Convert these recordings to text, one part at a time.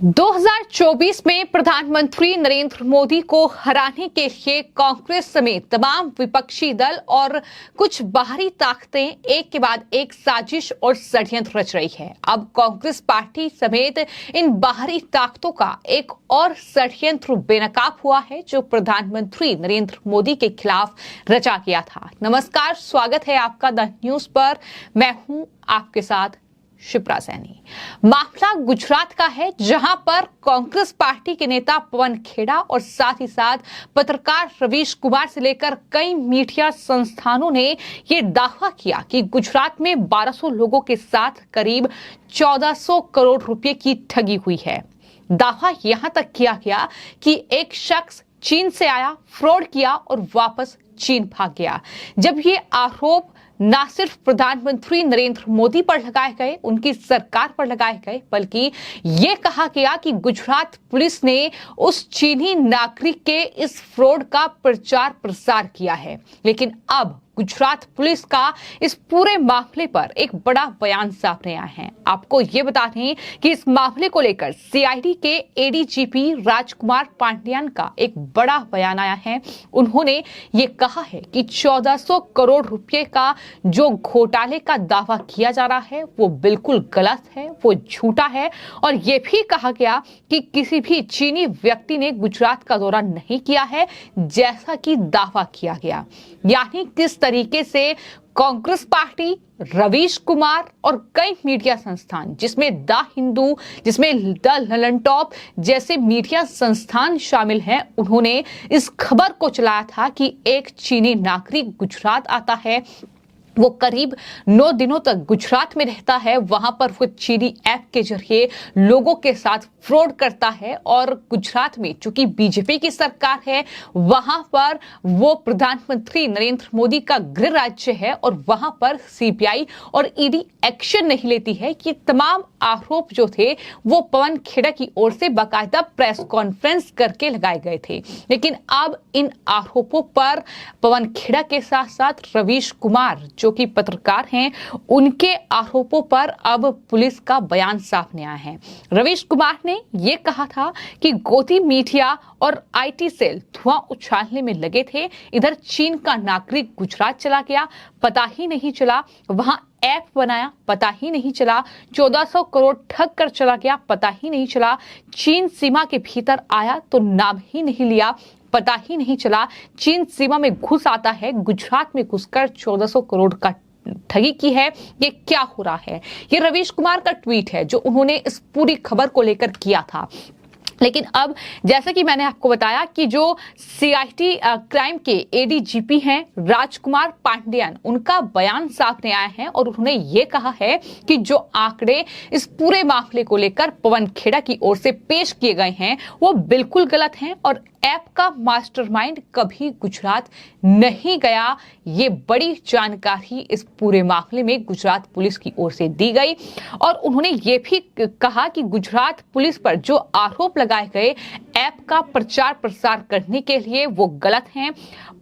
2024 में प्रधानमंत्री नरेंद्र मोदी को हराने के लिए कांग्रेस समेत तमाम विपक्षी दल और कुछ बाहरी ताकतें एक के बाद एक साजिश और षड्यंत्र रच रही है। अब कांग्रेस पार्टी समेत इन बाहरी ताकतों का एक और षड्यंत्र बेनकाब हुआ है, जो प्रधानमंत्री नरेंद्र मोदी के खिलाफ रचा गया था। नमस्कार, स्वागत है आपका द न्यूज पर। मैं हूं आपके साथ शिप्रा सैनी। मामला गुजरात का है, जहां पर कांग्रेस पार्टी के नेता पवन खेड़ा और साथ ही साथ पत्रकार रवीश कुमार से लेकर कई मीडिया संस्थानों ने ये दावा किया कि गुजरात में 1200 लोगों के साथ करीब 1400 करोड़ रुपए की ठगी हुई है। दावा यहां तक किया गया कि एक शख्स चीन से आया, फ्रॉड किया और वापस चीन भाग गया। जब ये आरोप ना सिर्फ प्रधानमंत्री नरेंद्र मोदी पर लगाए गए, उनकी सरकार पर लगाए गए, बल्कि ये कहा गया कि गुजरात पुलिस ने उस चीनी नागरिक के इस फ्रॉड का प्रचार प्रसार किया है। लेकिन अब गुजरात पुलिस का इस पूरे मामले पर एक बड़ा बयान सामने आया है। आपको ये बता दें कि इस मामले को लेकर सीआईडी के एडीजीपी राजकुमार पांड्यन का एक बड़ा बयान आया है। उन्होंने ये कहा है कि 1400 करोड़ रुपए का जो घोटाले का दावा किया जा रहा है वो बिल्कुल गलत है, वो झूठा है। और ये भी कहा गया कि किसी भी चीनी व्यक्ति ने गुजरात का दौरा नहीं किया है, जैसा कि दावा किया गया। यानी किस तरीके से कांग्रेस पार्टी, रवीश कुमार और कई मीडिया संस्थान, जिसमें द हिंदू, जिसमें द ललन टॉप जैसे मीडिया संस्थान शामिल हैं, उन्होंने इस खबर को चलाया था कि एक चीनी नागरिक गुजरात आता है, वो करीब 9 दिनों तक गुजरात में रहता है, वहां पर वो चीनी ऐप के जरिए लोगों के साथ फ्रॉड करता है। और गुजरात में चूंकि बीजेपी की सरकार है, वहां पर वो प्रधानमंत्री नरेंद्र मोदी का गृह राज्य है और वहां पर सीबीआई और ईडी एक्शन नहीं लेती है। कि तमाम आरोप जो थे वो पवन खेड़ा की ओर से बाकायदा प्रेस कॉन्फ्रेंस करके लगाए गए थे। लेकिन अब इन आरोपों पर पवन खेड़ा के साथ साथ रवीश कुमार जो कि पत्रकार हैं, उनके आरोपों पर अब पुलिस का बयान सामने आया है। रवीश कुमार ने यह कहा था कि गोदी मीडिया और आईटी सेल धुआं उछालने में लगे थे। इधर चीन का नागरिक गुजरात चला गया, पता ही नहीं चला, वहां ऐप बनाया, पता ही नहीं चला, 1400 करोड़ ठग कर चला गया, पता ही नहीं चला, चीन सीमा के भीतर आया तो नाम ही नहीं लिया, पता ही नहीं चला, चीन सीमा में घुस आता है, गुजरात में घुसकर 1400 करोड़ का ठगी की है। ये क्या हो रहा है? ये रवीश कुमार का ट्वीट है जो उन्होंने इस पूरी खबर को लेकर किया था। लेकिन अब जैसा कि मैंने आपको बताया कि जो सीआईडी क्राइम के एडीजीपी हैं राजकुमार पांड्यन, उनका बयान सामने आया है और उन्होंने ये कहा है कि जो आंकड़े इस पूरे मामले को लेकर पवन खेड़ा की ओर से पेश किए गए हैं वो बिल्कुल गलत हैं और ऐप का मास्टरमाइंड कभी गुजरात नहीं गया। ये बड़ी जानकारी इस पूरे मामले में गुजरात पुलिस की ओर से दी गई। और उन्होंने ये भी कहा कि गुजरात पुलिस पर जो आरोप लगाए गए ऐप का प्रचार प्रसार करने के लिए वो गलत हैं।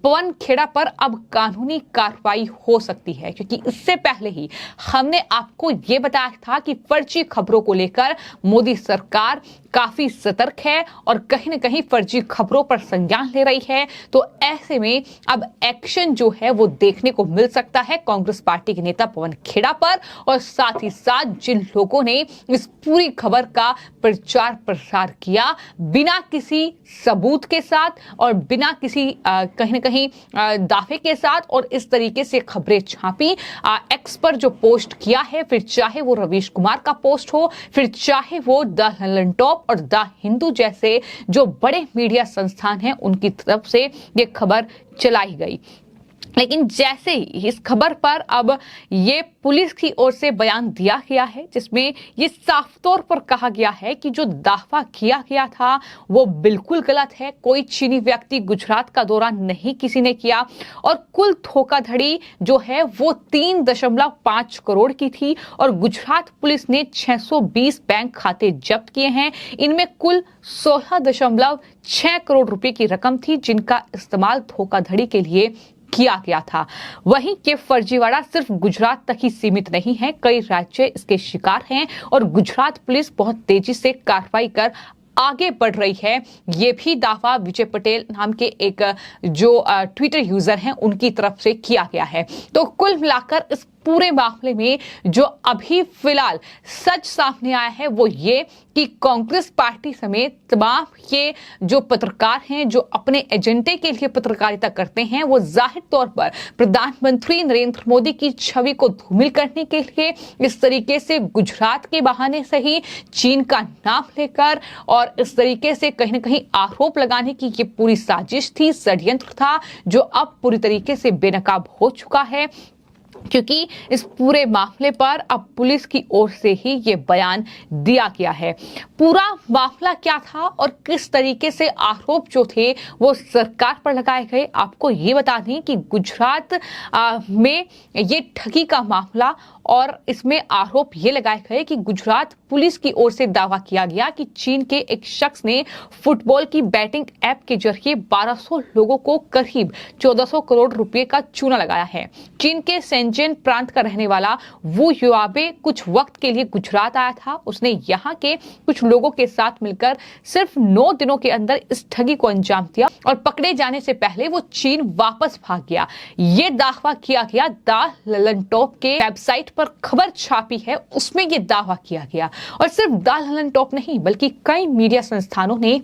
पवन खेड़ा पर अब कानूनी कार्रवाई हो सकती है, क्योंकि इससे पहले ही हमने आपको ये बताया था कि फर्जी खबरों को लेकर मोदी सरकार काफी सतर्क है और कहीं न कहीं फर्जी खबरों पर संज्ञान ले रही है। तो ऐसे में अब एक्शन जो है वो देखने को मिल सकता है कांग्रेस पार्टी के नेता पवन खेड़ा पर, और साथ ही साथ जिन लोगों ने इस पूरी खबर का प्रचार प्रसार किया बिना किसी सबूत के साथ और बिना किसी कहीं न कहीं दावे के साथ, और इस तरीके से खबरें छापी। एक्स पर जो पोस्ट किया है, फिर चाहे वो रवीश कुमार का पोस्ट हो, फिर चाहे वो द ललन टॉप और द हिंदू जैसे जो बड़े मीडिया संस्थान हैं, उनकी तरफ से ये खबर चलाई गई। लेकिन जैसे ही इस खबर पर अब ये पुलिस की ओर से बयान दिया गया है, जिसमें ये साफ तौर पर कहा गया है कि जो दावा किया गया था वो बिल्कुल गलत है। कोई चीनी व्यक्ति गुजरात का दौरा नहीं किसी ने किया और कुल धोखाधड़ी जो है वो 3.5 करोड़ की थी और गुजरात पुलिस ने 620 बैंक खाते जब्त किए हैं। इनमें कुल 16.6 करोड़ रुपए की रकम थी, जिनका इस्तेमाल धोखाधड़ी के लिए किया गया था। वहीं ये फर्जीवाड़ा सिर्फ गुजरात तक ही सीमित नहीं है, कई राज्य इसके शिकार हैं और गुजरात पुलिस बहुत तेजी से कार्रवाई कर आगे बढ़ रही है। ये भी दावा विजय पटेल नाम के एक जो ट्विटर यूजर हैं उनकी तरफ से किया गया है। तो कुल मिलाकर इस पूरे मामले में जो अभी फिलहाल सच सामने आया है वो ये कि कांग्रेस पार्टी समेत तमाम ये जो पत्रकार हैं जो अपने एजेंडे के लिए पत्रकारिता करते हैं वो जाहिर तौर पर प्रधानमंत्री नरेंद्र मोदी की छवि को धूमिल करने के लिए इस तरीके से गुजरात के बहाने से ही चीन का नाम लेकर और इस तरीके से कहीं ना कहीं आरोप लगाने की ये पूरी साजिश थी, षड्यंत्र था, जो अब पूरी तरीके से बेनकाब हो चुका है, क्योंकि इस पूरे मामले पर अब पुलिस की ओर से ही ये बयान दिया गया है। पूरा मामला क्या था और किस तरीके से आरोप जो थे वो सरकार पर लगाए गए, आपको ये बता दें कि गुजरात में ये ठगी का मामला और इसमें आरोप ये लगाए गए कि गुजरात पुलिस की ओर से दावा किया गया कि चीन के एक शख्स ने फुटबॉल की बैटिंग ऐप के जरिए 1200 लोगों को करीब 1400 करोड़ रुपए का चूना लगाया है। चीन के शेंजेन प्रांत का रहने वाला वो युवाबे कुछ वक्त के लिए गुजरात आया था। उसने यहाँ के कुछ लोगों के साथ मिलकर सिर्फ 9 दिनों के अंदर इस ठगी को अंजाम दिया और पकड़े जाने से पहले वो चीन वापस भाग गया। ये दावा किया गया द ललन टॉप के वेबसाइट पर खबर छापी है, उसमें ये दावा किया गया। और सिर्फ द ललन टॉप नहीं बल्कि कई मीडिया संस्थानों ने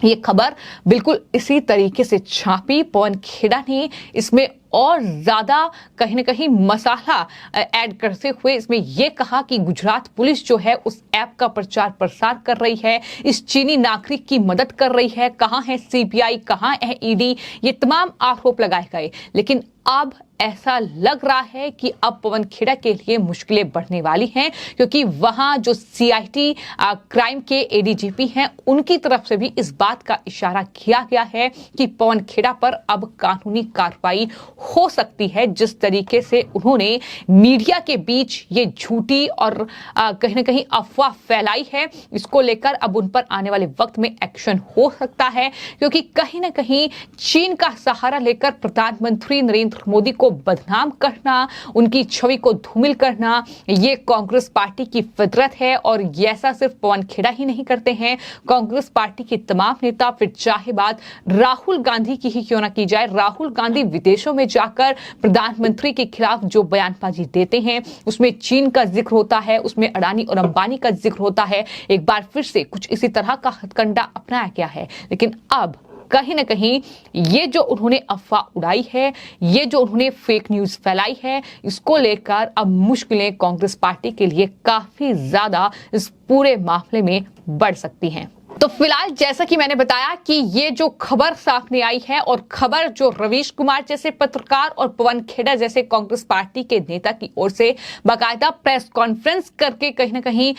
ये खबर बिल्कुल इसी तरीके से छापी। पवन खेड़ा ने इसमें और ज्यादा कहीं ना कहीं मसाला ऐड करते हुए इसमें यह कहा कि गुजरात पुलिस जो है उस ऐप का प्रचार प्रसार कर रही है, इस चीनी नागरिक की मदद कर रही है। कहां है सीबीआई, कहां है ईडी, ये तमाम आरोप लगाए गए। लेकिन अब ऐसा लग रहा है कि अब पवन खेड़ा के लिए मुश्किलें बढ़ने वाली हैं, क्योंकि वहां जो सीआईटी क्राइम के एडीजीपी हैं उनकी तरफ से भी इस बात का इशारा किया गया है कि पवन खेड़ा पर अब कानूनी कार्रवाई हो सकती है। जिस तरीके से उन्होंने मीडिया के बीच ये झूठी और कहीं ना कहीं अफवाह फैलाई है, इसको लेकर अब उन पर आने वाले वक्त में एक्शन हो सकता है, क्योंकि कहीं ना कहीं चीन का सहारा लेकर प्रधानमंत्री नरेंद्र मोदी को बदनाम करना, उनकी छवि को धूमिल करना, ये कांग्रेस पार्टी की फितरत है। और ऐसा सिर्फ पवन खेड़ा ही नहीं करते हैं, कांग्रेस पार्टी के तमाम नेता, फिर चाहे बात राहुल गांधी की ही क्यों ना की जाए। राहुल गांधी विदेशों में जाकर प्रधानमंत्री के खिलाफ जो बयानबाजी देते हैं उसमें चीन का जिक्र होता है, उसमें अडानी और अंबानी का जिक्र होता है। एक बार फिर से कुछ इसी तरह का हथकंडा अपनाया गया है। लेकिन अब कहीं ना कहीं ये जो उन्होंने अफवाह उड़ाई है, ये जो उन्होंने फेक न्यूज फैलाई है, इसको लेकर अब मुश्किलें कांग्रेस पार्टी के लिए काफी ज्यादा इस पूरे मामले में बढ़ सकती हैं। तो फिलहाल जैसा कि मैंने बताया कि ये जो खबर सामने आई है और खबर जो रवीश कुमार जैसे पत्रकार और पवन खेड़ा जैसे कांग्रेस पार्टी के नेता की ओर से बाकायदा प्रेस कॉन्फ्रेंस करके कहीं ना कहीं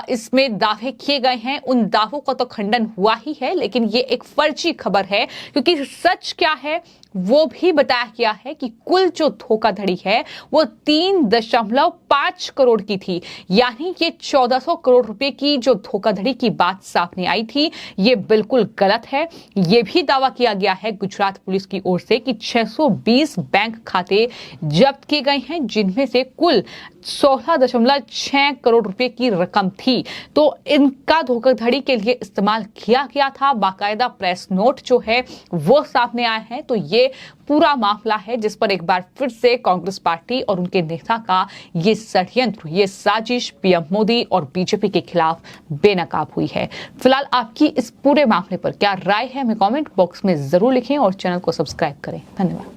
इसमें दावे किए गए हैं, उन दावों का तो खंडन हुआ ही है, लेकिन ये एक फर्जी खबर है, क्योंकि सच क्या है वो भी बताया गया है कि कुल जो धोखाधड़ी है वो 3.5 करोड़ की थी। यानी ये 1400 करोड़ रुपए की जो धोखाधड़ी की बात सामने आई थी ये बिल्कुल गलत है। ये भी दावा किया गया है गुजरात पुलिस की ओर से कि 620 बैंक खाते जब्त किए गए हैं, जिनमें से कुल 16.6 करोड़ रुपए की रकम थी। तो इनका धोखाधड़ी के लिए इस्तेमाल किया गया था। बाकायदा प्रेस नोट जो है वो सामने आया है। तो ये पूरा मामला है जिस पर एक बार फिर से कांग्रेस पार्टी और उनके नेता का ये षड्यंत्र, ये साजिश पीएम मोदी और बीजेपी के खिलाफ बेनकाब हुई है। फिलहाल आपकी इस पूरे मामले पर क्या राय है हमें कमेंट बॉक्स में जरूर लिखें और चैनल को सब्सक्राइब करें। धन्यवाद।